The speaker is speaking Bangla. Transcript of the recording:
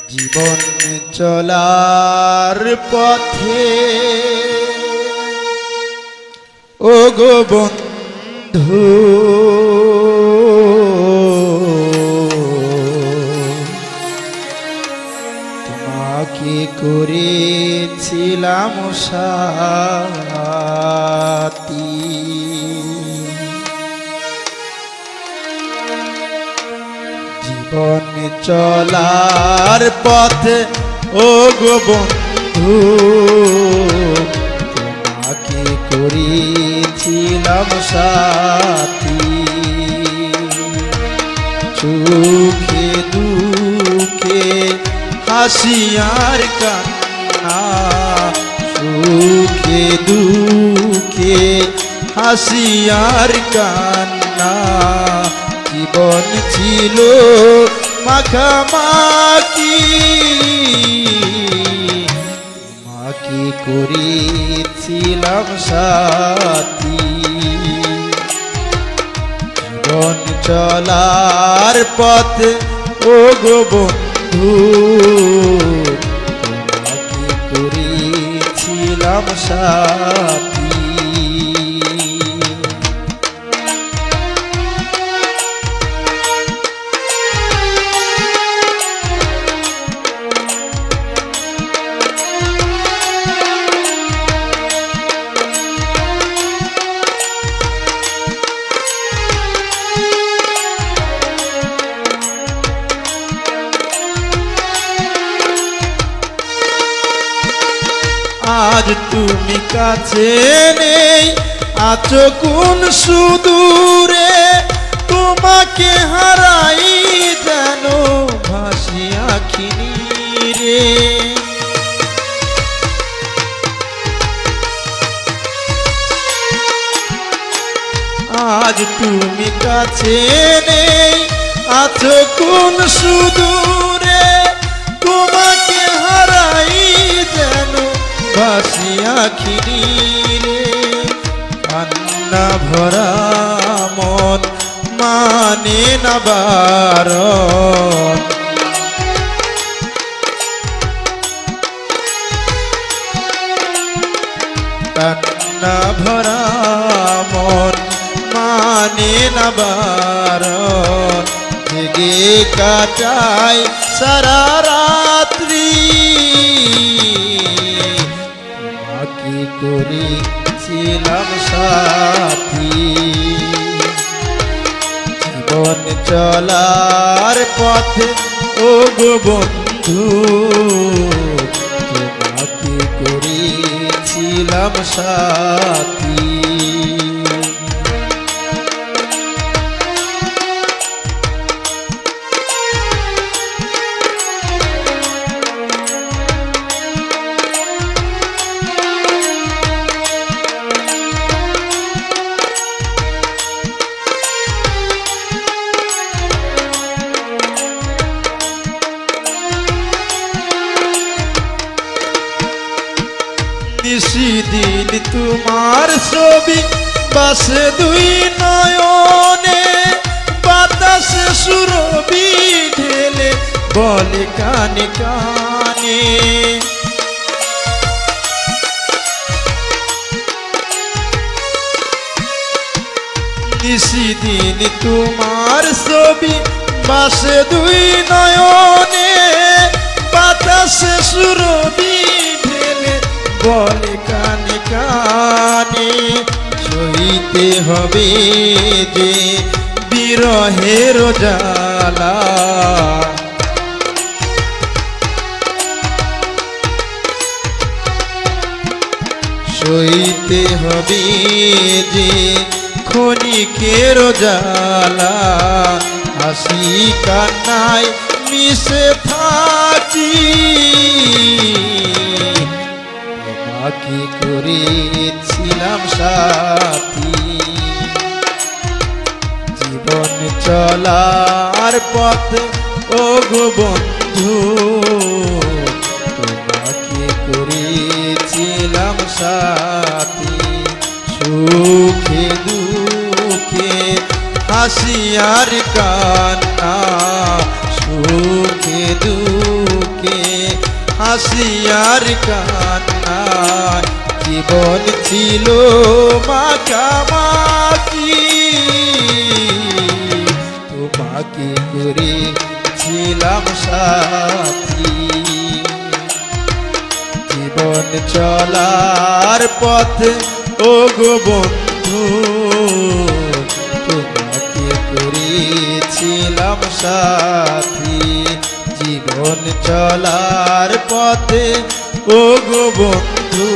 জীবন চলার পথে ও গো বন্ধু তোমাকে করেছিলাম সাথী জীবন চলার পথে ও গো বন্ধু তোমাকে করেছিলাম সাথী সুখে দুঃখে হাসি আর কান্না সুখে দুঃখে হাসি আর কান্না জীবন ছিল মাখামাখি মাকে করেছিলাম সাথী জীবন চলার পথে ও গো বন্ধু তোমাকে করেছিলাম সাথী আজ তুমি কাছে নেই আছো কোন সুদূরে তোমাকে হারাই যেন ভাসি আখি রে আজ তুমি কাছে নেই আছো কোন সুদূরে তোমাকে হারাই যেন ভাসি আখি রে কান্না ভরা মন মানে না বারণ কান্না ভরা মন মানে না বারণ জেগে কাটাই সারা রাত্রি তোমাকে করেছিলাম সাথী জীবন চলার পথে ও গো বন্ধু তোমাকে করেছিলাম সাথী নিশিদিন তোমার ছবি বাসে দুই নয়নে বাতাসে সুরবি ঢেলে বলে কানে কানে নিশিদিন তোমার ছবি বাসে দুই নয়নে বাতাসে সুরবি বলে কানে কানে সইতে হবে যে বিরহের জ্বালা সইতে হবে যে ক্ষণিকের জ্বালা হাসি কান্নায় মিশে থাকি তোমাকে করেছিলাম সাথী জীবন চলার পথে ও গো বন্ধু তোমাকে করেছিলাম সাথী সুখে দুঃখে হাসি আর কান্না সুখে দুঃখে বুকে হাসি আর কান্নায় জীবন ছিল মাখামাখি তোমাকে করেছিলাম সাথী জীবন চলার পথে ও গো বন্ধু তোমাকে করেছিলাম সাথী জীবন চলার পথে ও গো বন্ধু